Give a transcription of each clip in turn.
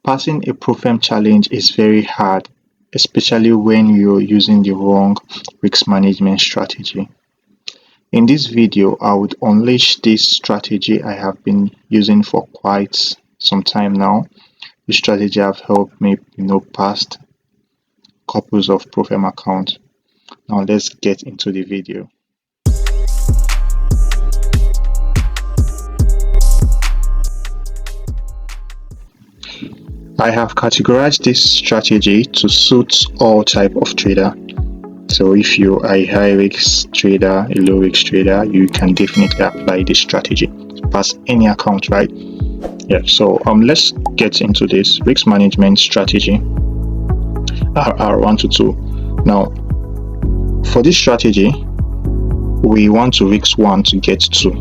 Passing a Profem challenge is very hard, especially when you're using the wrong risk management strategy. In this video, I would unleash this strategy I have been using for quite some time now. This strategy have helped me, pass couples of Profem accounts. Now let's get into the video. I have categorized this strategy to suit all type of trader. So if you are a high risk trader, a low risk trader, you can definitely apply this strategy to pass any account, right? Yeah, so let's get into this risk management strategy, RR1 to 2. Now, for this strategy, we want to risk 1 to get 2,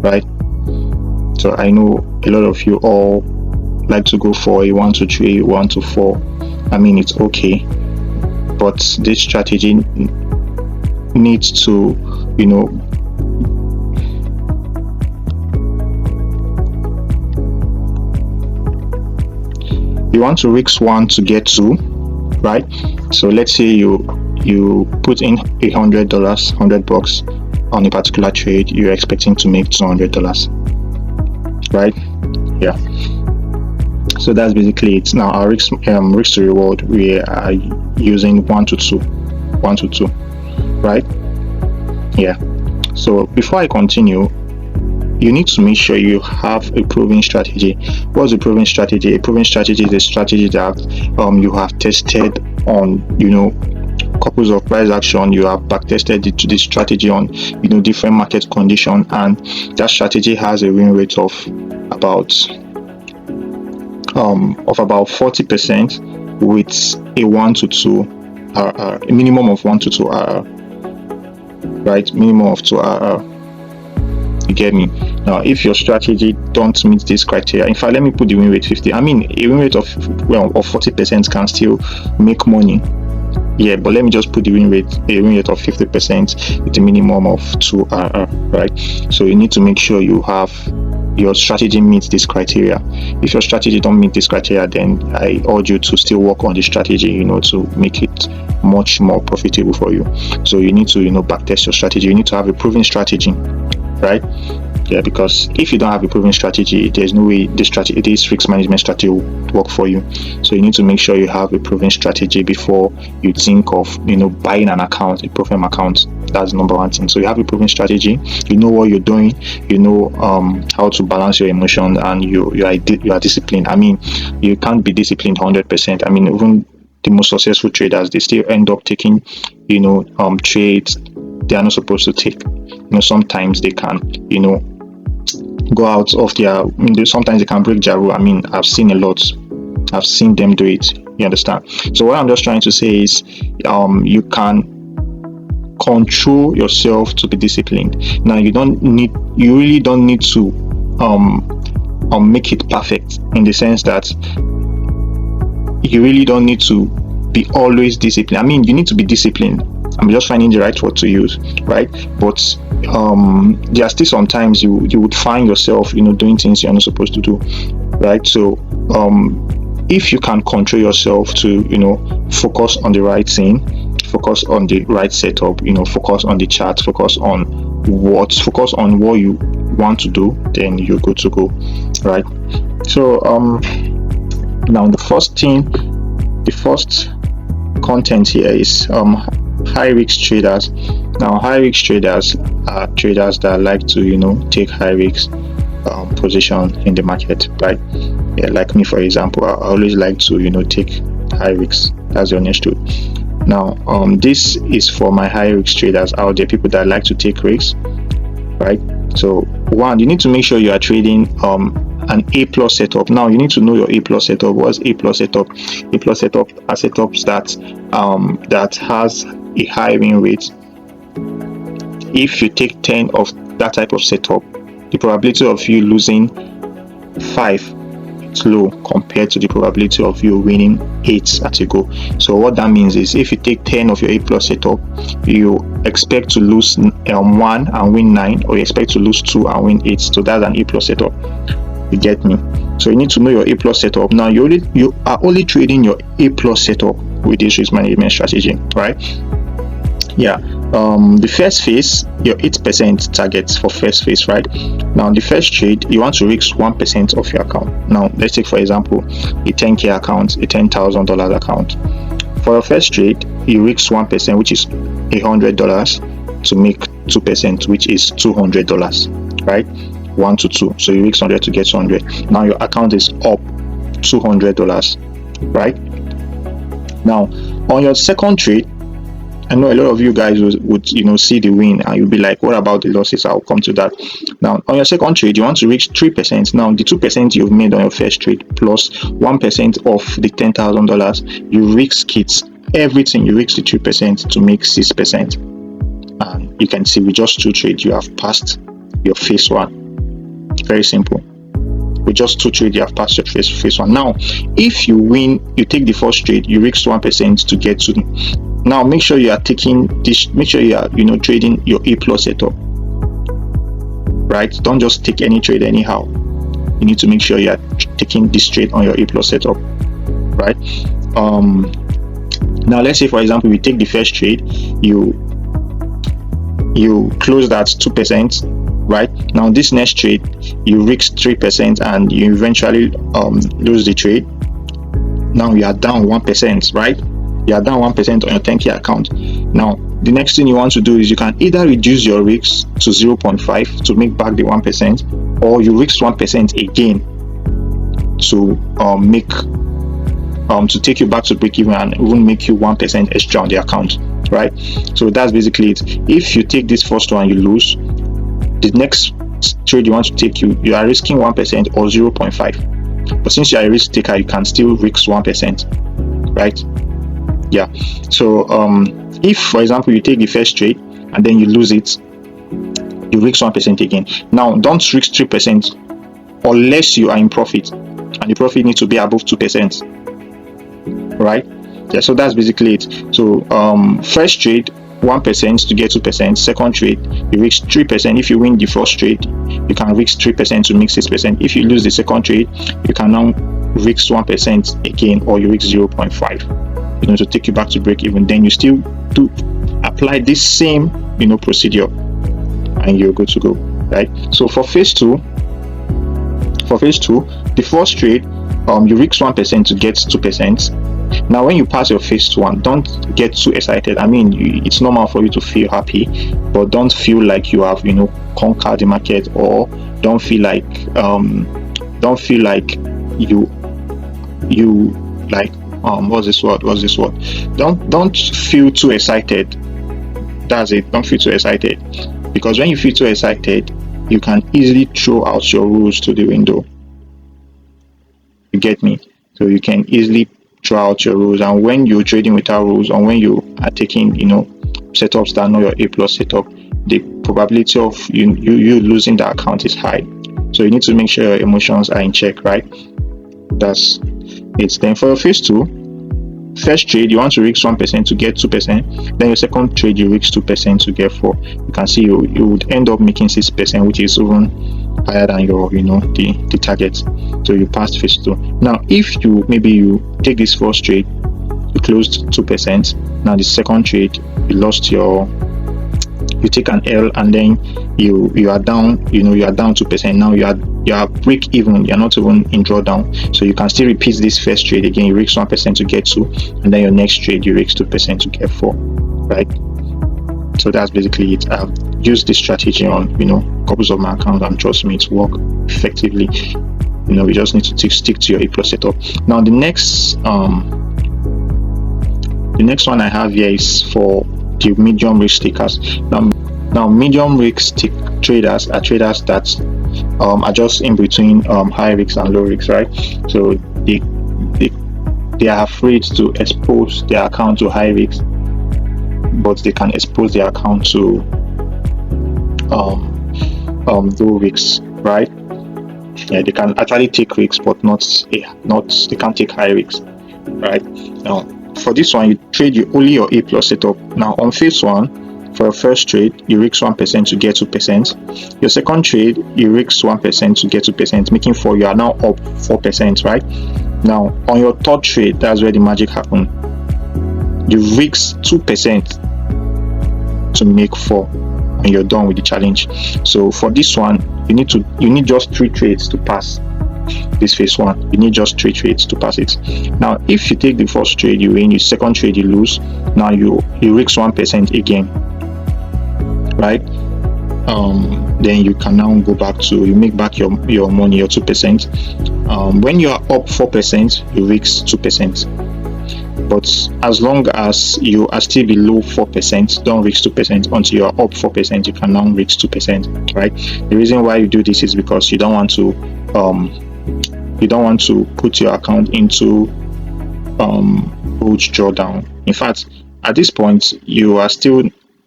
right? So I know a lot of you all like to go for a 1 to 3, 1 to 4. I mean, it's okay, but this strategy needs to, you want to risk 1 to get 2, right? So let's say you put in $100, $100 on a particular trade. You're expecting to make $200, right? Yeah. So that's basically it. Now our risk to reward, we are using 1 to 2, right? Yeah. So before I continue, you need to make sure you have a proven strategy. What's a proven strategy? A proven strategy is a strategy that you have tested on, couples of price action. You have back tested the strategy on, different market condition, and that strategy has a win rate of about 40% with a 1 to 2 RR, a minimum of 1 to 2 RR, right? Minimum of 2 RR. You get me? Now, if your strategy don't meet this criteria, in fact, let me put the win rate 50. I mean, a win rate of 40% can still make money. Yeah, but let me just put a win rate of 50% with a minimum of 2 RR, right? So you need to make sure your strategy meets this criteria. If your strategy don't meet this criteria, then I urge you to still work on the strategy, to make it much more profitable for you. So you need to, backtest your strategy. You need to have a proven strategy, right? Yeah, because if you don't have a proven strategy, there's no way this risk management strategy will work for you. So you need to make sure you have a proven strategy before you think of, buying an account, a Profem account. That's number one thing. So you have a proven strategy, you know what you're doing, how to balance your emotions, and you are disciplined. I mean, you can't be disciplined 100%. I mean, even the most successful traders, they still end up taking, trades they are not supposed to take. Sometimes they can, go out of their, sometimes they can break their rule. I mean, I've seen a lot. I've seen them do it. You understand? So what I'm just trying to say is, you can control yourself to be disciplined. Now, you really don't need to make it perfect, in the sense that you really don't need to be always disciplined. I mean, you need to be disciplined. I'm just finding the right word to use, right? But there are still sometimes you would find yourself, doing things you're not supposed to do, right? So if you can control yourself to, focus on the right thing, focus on the right setup, focus on the chart, focus on what you want to do, then you're good to go, right? So now the first content here is high risk traders. Now, high risk traders are traders that like to take high risk position in the market, right? Yeah, like me, for example, I always like to take high risks. That's the honest truth. Now, this is for my high risk traders out there, people that like to take risks, right? So one, you need to make sure you are trading an A+ setup. Now you need to know your A+ setup. What's A+ setup? A+ setup are setups that has a high win rate. If you take 10 of that type of setup, the probability of you losing 5 is low compared to the probability of you winning 8 at a go. So what that means is, if you take 10 of your A+ setup, you expect to lose 1 and win 9, or you expect to lose 2 and win 8. So that's an A+ setup. You get me? So you need to know your A plus setup. Now you are only trading your A plus setup with this risk management strategy, right? Yeah. The first phase, your 8% targets for first phase, right? Now the first trade, you want to risk 1% of your account. Now let's take for example a 10k account, a $10,000 account. For your first trade, you risk 1%, which is $100, to make 2%, which is $200, right? 1 to 2, so you risk 100 to get 200. Now your account is up $200, right? Now on your second trade, I know a lot of you guys would see the win and you'll be like, what about the losses? I'll come to that. Now on your second trade, you want to reach 3%. Now the 2% you've made on your first trade plus 1% of the $10,000, you risk it, everything. You risk the 3% to make 6%. And you can see with just 2 trades you have passed your phase 1. Very simple. With just 2 trades you have passed your phase 1. Now if you win, you take the first trade, you risk 1% to get to. Now make sure you are taking this, make sure you are trading your A plus setup, right? Don't just take any trade anyhow. You need to make sure you are taking this trade on your A plus setup, right? Now let's say for example we take the first trade, you close that 2%, right? Now this next trade you risk 3% and you eventually lose the trade. Now you are down 1%, right? You are down 1% on your 10k account. Now the next thing you want to do is you can either reduce your risk to 0.5 to make back the 1%, or you risk 1% again to take you back to break even and even make you 1% extra on the account, right? So that's basically it. If you take this first one, you lose. The next trade you want to take, you are risking 1% or 0.5. But since you are a risk taker, you can still risk 1%, right? Yeah. So if for example you take the first trade and then you lose it, you risk 1% again. Now don't risk 3% unless you are in profit, and the profit needs to be above 2%, right? Yeah. So that's basically it. So first trade 1% to get 2%. Second trade you risk 3%. If you win the first trade, you can risk 3% to make 6%. If you lose the second trade, you can now risk 1% again, or you risk 0.5. To take you back to break even. Then you still do apply this same procedure and you're good to go, right? So for phase 2, the first trade you risk 1% to get 2%. Now when you pass your phase 1, don't get too excited. I mean, it's normal for you to feel happy, but don't feel like you have conquered the market, or don't feel like you like what's this word? Don't feel too excited. That's it. Don't feel too excited, because when you feel too excited, you can easily throw out your rules to the window. You get me? So you can easily throw out your rules, and when you're trading without rules, or when you are taking setups that are not your A plus setup, the probability of you losing the account is high. So you need to make sure your emotions are in check, right? That's it. Then for your phase 2, first trade you want to risk 1% to get 2%. Then your second trade you risk 2% to get 4. You can see you would end up making 6%, which is even higher than your the target. So you passed phase 2. Now if you take this first trade, you closed 2%. Now the second trade you take an L, and then you are down, you are down 2%. Now you are break even, you're not even in drawdown. So you can still repeat this first trade again. You risk 1% to get 2, and then your next trade you risk 2% to get 4, right? So that's basically it. I've used this strategy on couples of my accounts, and trust me, it's worked effectively. We just need to stick to your A plus setup. Now the next one I have here is for the medium risk takers. Now medium risk traders are traders that are just in between high risk and low risk, right? So they are afraid to expose their account to high risk, but they can expose their account to low risk, right? Yeah, they can actually take risks, but they can't take high risks, right? Now for this one, you trade only your A plus setup. Now on phase 1, for For your first trade, you risk 1% to get 2%. Your second trade, you risk 1% to get 2%, making for you are now up 4%, right? Now, on your third trade, that's where the magic happened. You risk 2% to make 4, and you're done with the challenge. So for this one, you need just 3 trades to pass this phase 1. You need just 3 trades to pass it. Now, if you take the first trade, you win. Your second trade, you lose. Now you risk 1% again, right? Then you can now go back to, you make back your money, your 2%. When you are up 4%, you risk 2%. But as long as you are still below 4%, don't risk 2%. Until you are up 4%, you can now risk 2%, right? The reason why you do this is because you don't want to put your account into huge drawdown. In fact, at this point, you are still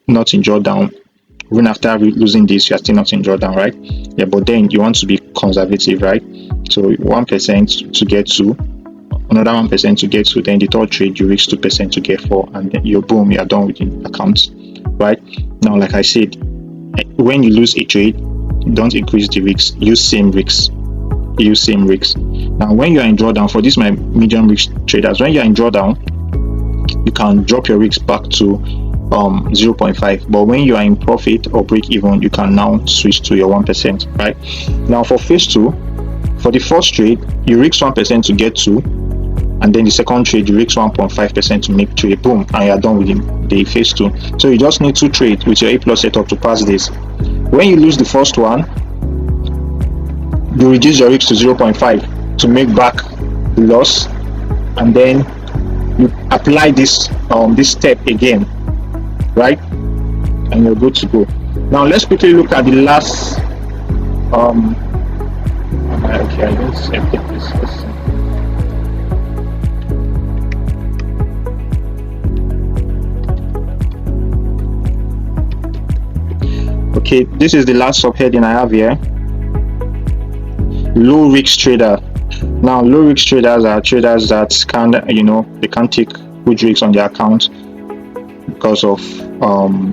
not in drawdown. Even after losing this, you are still not in drawdown, right? Yeah, but then you want to be conservative, right? So 1% to get 2, another 1% to get 2, then the third trade you risk 2% to get 4, and then you are done with the account, right? Now, like I said, when you lose a trade, don't increase the risk. Use same risks. Now, when you are in drawdown, for this my medium risk traders, when you are in drawdown, you can drop your risk back to 0.5, but when you are in profit or break even, you can now switch to your 1%, right? Now, for phase 2, for the first trade, you risk 1% to get 2, and then the second trade, you risk 1.5% to make 3. Boom, and you are done with the phase 2. So you just need 2 trades with your A+ setup to pass this. When you lose the first one, you reduce your risk to 0.5 to make back the loss, and then you apply this step again, right? And you're good to go. Now let's quickly look at the last okay, I don't set this. Okay, this is the last subheading I have here. Low risk trader. Now, low risk traders are traders that they can't take huge risks on their account because of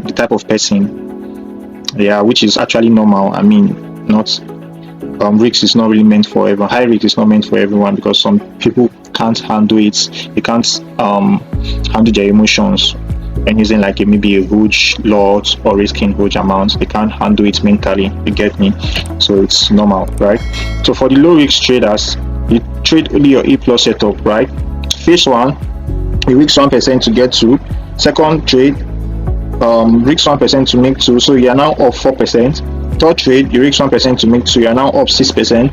the type of person, which is actually normal. I mean, not risk is not really meant for everyone. High risk is not meant for everyone because some people can't handle it. They can't handle their emotions and using maybe a huge lot or risking huge amounts. They can't handle it mentally. You get me? So it's normal, right? So for the low risk traders, you trade only your A+ setup, right? Phase 1, you risk 1% to get 2. Second trade, risk 1% to make 2, so you are now up 4%. Third trade, you risk 1% to make 2, you are now up 6%.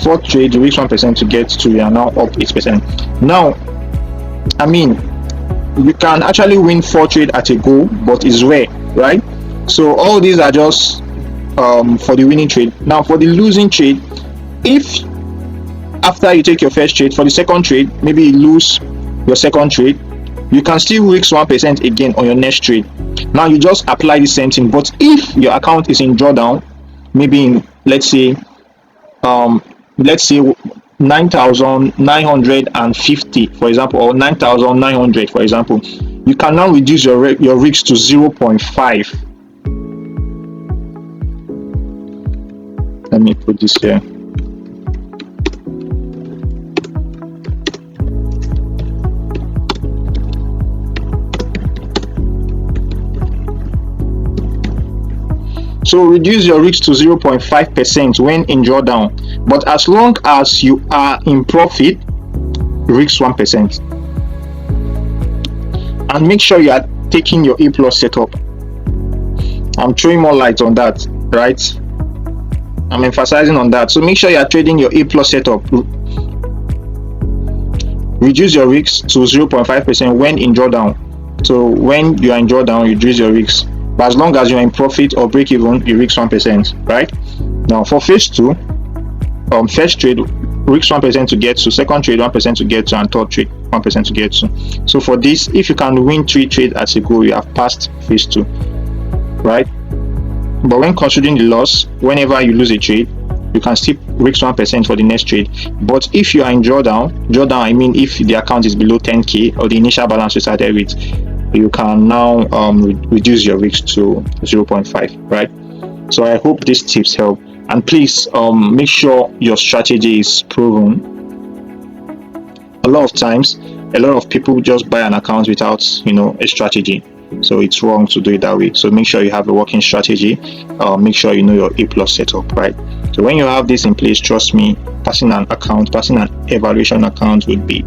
Fourth trade, you risk 1% to get 2, you are now up 8%. Now, I mean, you can actually win 4 trades at a go, but it's rare, right? So all these are just for the winning trade. Now, for the losing trade, if after you take your first trade, for the second trade, maybe you lose your second trade, you can still risk 1% again on your next trade. Now you just apply the same thing, but if your account is in drawdown, maybe in let's say 9,950 for example, or 9,900 for example, you can now reduce your risk to 0.5. Let me put this here. So reduce your risk to 0.5% when in drawdown, but as long as you are in profit, risk 1%. And make sure you are taking your A+ setup. I'm throwing more light on that, right? I'm emphasizing on that. So make sure you are trading your A+ setup. Reduce your risk to 0.5% when in drawdown. So when you are in drawdown, you reduce your risk. But as long as you're in profit or break even, you risk 1%, right? Now for phase 2, first trade, risk 1% to get 2, second trade 1% to get 2, and third trade 1% to get 2. So for this, if you can win 3 trades at a go, you have passed phase 2, right? But when considering the loss, whenever you lose a trade, you can still risk 1% for the next trade. But if you are in drawdown, I mean if the account is below 10k or the initial balance you started with, you can now reduce your risk to 0.5, right? So I hope these tips help, and please make sure your strategy is proven. A lot of times, a lot of people just buy an account without a strategy, so it's wrong to do it that way. So make sure you have a working strategy. Make sure you know your A+ setup, right? So when you have this in place, trust me, passing an evaluation account would be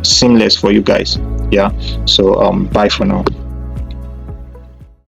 seamless for you guys. Yeah. So bye for now.